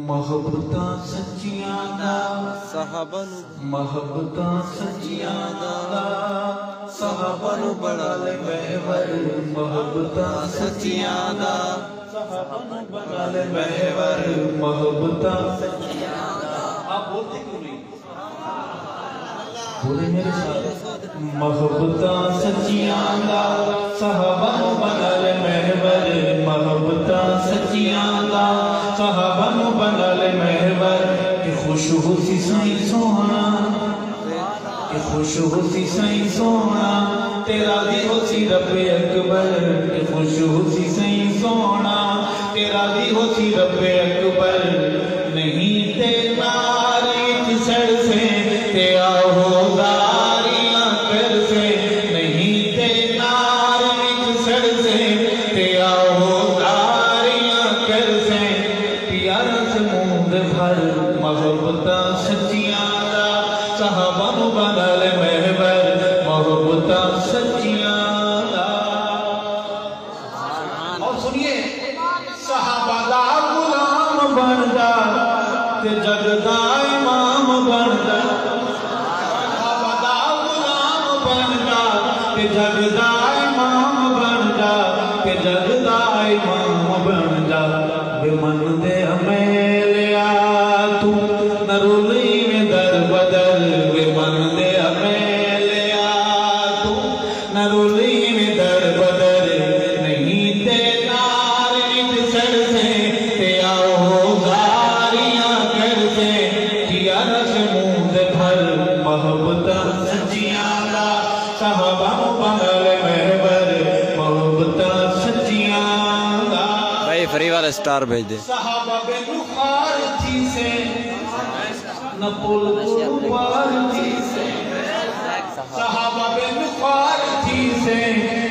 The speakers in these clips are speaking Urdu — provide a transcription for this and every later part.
محبتاں سچیاں دا صحابہ نو محبتاں سچیاں دا صحابہ نو بڑا لے محور محبتاں سچیاں دا صحابہ نو بڑا لے محور محبتاں سچیاں دا آپ بولتے کیوں نہیں بولے میرے ساتھ محبتاں سچیاں دا صحابہ نو بڑا لے محور محبتاں سچیاں دا صحابہ نو بنا لے محور کہ خوش ہو سی سائیں سونا کہ خوش ہو سی سائیں سونا تیرا دی ہو سی رب اکبر کہ خوش ہو سی سائیں سونا تیرا دی ہو سی رب اکبر نہیں تے ناریت سڑ سے تے آہو داریاں کر سے نہیں تے ناریت سڑ سے تے آہو محبتاں سچیاں دا صحابہ نو بنا لے محور محبتاں سچیاں دا اور سنیے صحابہ دا غلام بن جا تے جگ دا امام بن جا صحابہ دا غلام بن جا تے جگ دا امام بن جا تے جگ دا امام بن جا بے من دے ہمیں نرولی میں در بدل بے من دے امیلیا تو نرولی میں در بدل نہیں تے ناریت سر سے تے آہو زاریاں کر سے کیا رس موند بھر محبتاں سچیاں دا صحابہ بنال محور محبتاں سچیاں دا بھائی فری والا سٹار بھیج دے صحابہ بے نخار تھی سے نہ پل کو پار تھی سے صحابہ بے نخار تھی سے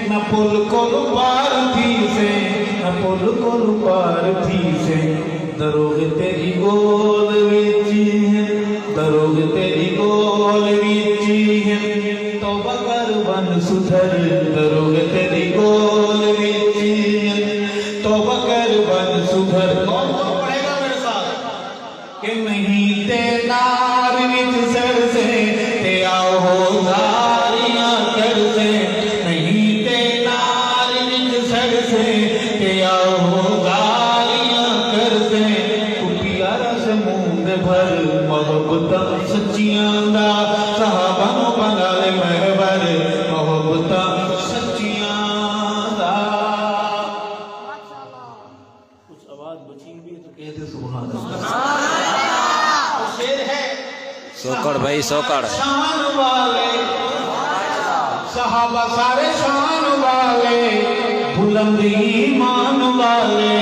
نہ پل کو پار تھی سے نہ پل کو پار تھی سے دروغ تیری گول ویچی ہے دروغ تیری گول ویچی ہے توبہ کر بن سدھر دروغ تیری گول ویچی ہے توبہ کر بن سدھر کون کون پڑھے گا میرے ساتھ کہ نہیں تے نار وچ سر سے تے آہو زاریاں کر سے نہیں تے نار وچ سر سے تے آہو زاریاں کر سے تو پیارا سے موند بھر محبتاں سچیاں دا صحابہ نو بنا لے محور محبتاں سچیاں دا کچھ آواز بچی ہوئی تو کہتے سبحان اللہ سوکڑ بھائی سوکڑ شان والے صحابہ سارے شان والے بلند ایمان والے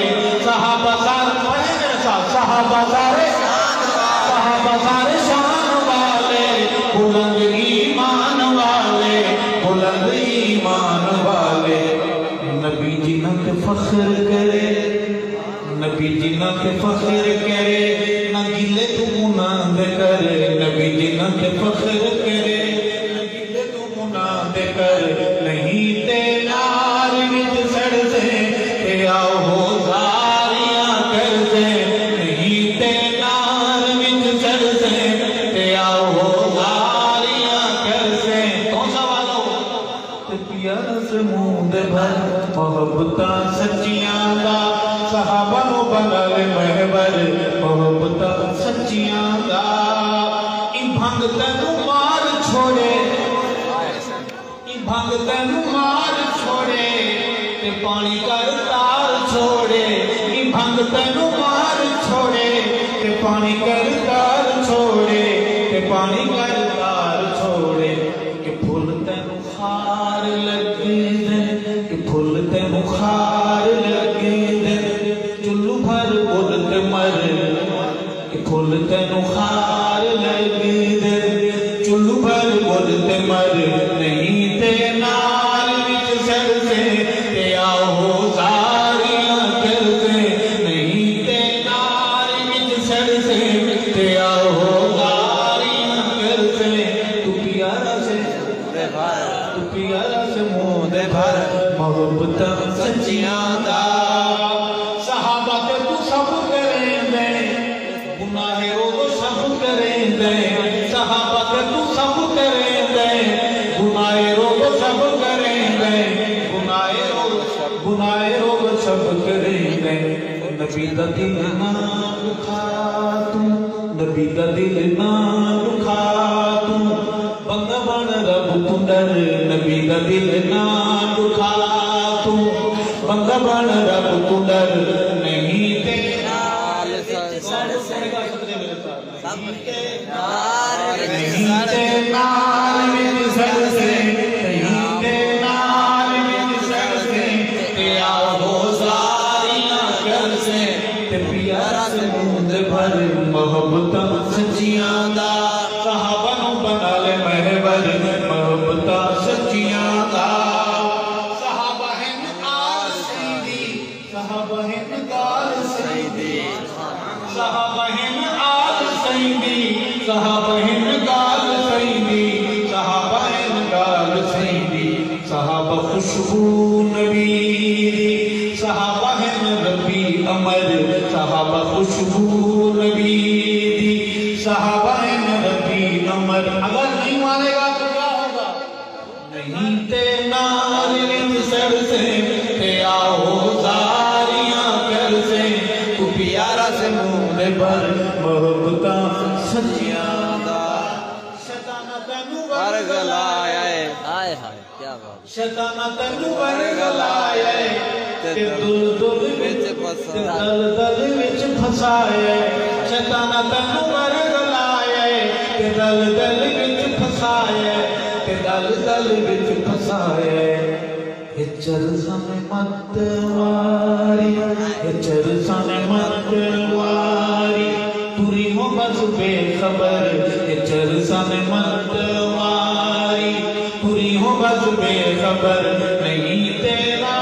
صحابہ سارے صحابہ سارے شان والے بلند ایمان والے بلند ایمان والے نبی جنہ کے فخر کرے نبی جنہ کے فخر کرے نہ گلے تو مناد کرے نبی جنہ کے فخر کرے نہ گلے تو مناد کرے نہیں تے نار وچ سڑ سے تے آہو زاریاں کر سے نہیں تے نار وچ سڑ سے تے آہو زاریاں کر سے کون سا والو تے پیارا سے موند بھر محبتاں سچیاں دا صحابہ نو بنا لے محور محبتاں سچیاں دا این بھنگ تینو مار چھوڑے این بھنگ تینو مار چھوڑے تے پانی کر تار چھوڑے این بھنگ تینو مار چھوڑے تے پانی کر تار چھوڑے تے پانی کر تار چھوڑے کہ پھول تینو خار لگے دے کہ پھول تینو خار لگے دے چلو بھر بولتے مر کہ پھول تینو خار لگے دے چلو بھر بولتے مر نہیں تے نار وچ سر سے تے آہو زاریاں کر سے نہیں تے نار وچ سر سے تے آہو زاریاں کر نبی دا دل نہ دکھا تو نبی دا دل نہ دکھا تو بندہ بن رب تو ڈر نبی دا دل نہ دکھا تو بندہ بن رب تو ڈر نہیں تیرا سر سے نہیں تیرا میرے سر سے نہیں تیرا میرے سر سے تیرا ہو ساریاں گھر سے تے پیارا سے مند بھر محبت سچیاں دا صحابہ نو بنا لے محور محبت سچیاں دا صحابہ ہیں آل سیدی صحابہ ہیں گال سیدی صحابہ ہیں آل سیدی صحابہ ہیں گال سیدی صحابہ ہیں گال سیدی صحابہ خوشبو نبی صحابہ ہیں ربی امر صحابہ خوشبو نبی صحابہ ہیں ربی امر اگر نہیں مانے گا تو کیا ہوگا نہیں تے نارین سر سے تے آہو زاریاں کر سے تو پیارا سے مونڈے بھر محبتہ سچیاں دا شیطانہ تینو ورگلائے آئے ہائے کیا بات شیطانہ تینو ورگلائے تے دل وچ پھسائے شیطانہ تینو ورگلائے تے دل وچ پھسائے تے دل وچ پھسائے یہ چرسن مت واری یہ چرسن مت واری پوری ہو بس بے خبر یہ چرسن مت واری پوری ہو بس بے خبر نہیں تیرا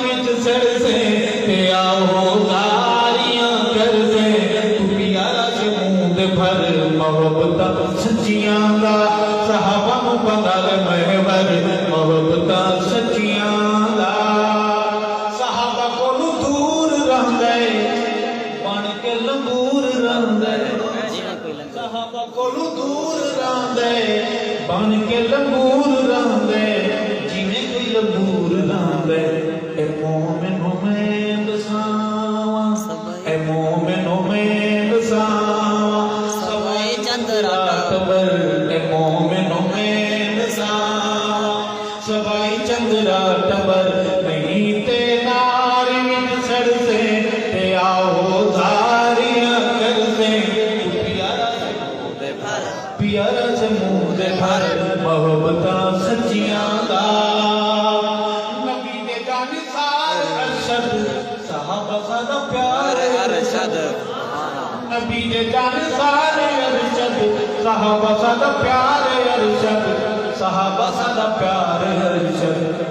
وچ سر سے تے آہو زاریاں کر سے تو پیارا سے مونڈ بھر محبت سچیاں دا صحابہ نو بنا لے محور محبت سچیاں دا صحابہ کو دور رہ گئے بن کے لنگور رہ گئے صحابہ کو دور رہ گئے بن کے لنگور رہ گئے جنہیں کوئی لنگور رہ گئے اے مومن بساواں اے مومن بساواں سوائی چند راتبر اے مومن بساواں سوائی چند راتبر نہیں تے نارین سر سے تے آہو زاریاں کر سے تو پیارا سے مونڈے بھر محبتہ سچیاں دا نبی دے جانثار ارشد صحابہ سادہ پیار ارشد نبی دے جانثار ارشد صحابہ سادہ پیار ارشد صحابہ سادہ پیار ارشد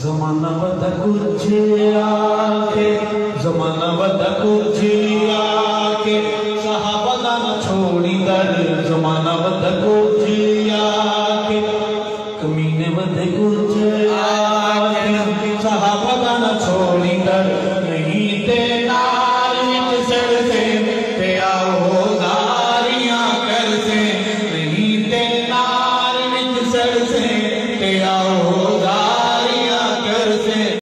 زمانہ ودا کچھ آکے زمانہ ودا کچھ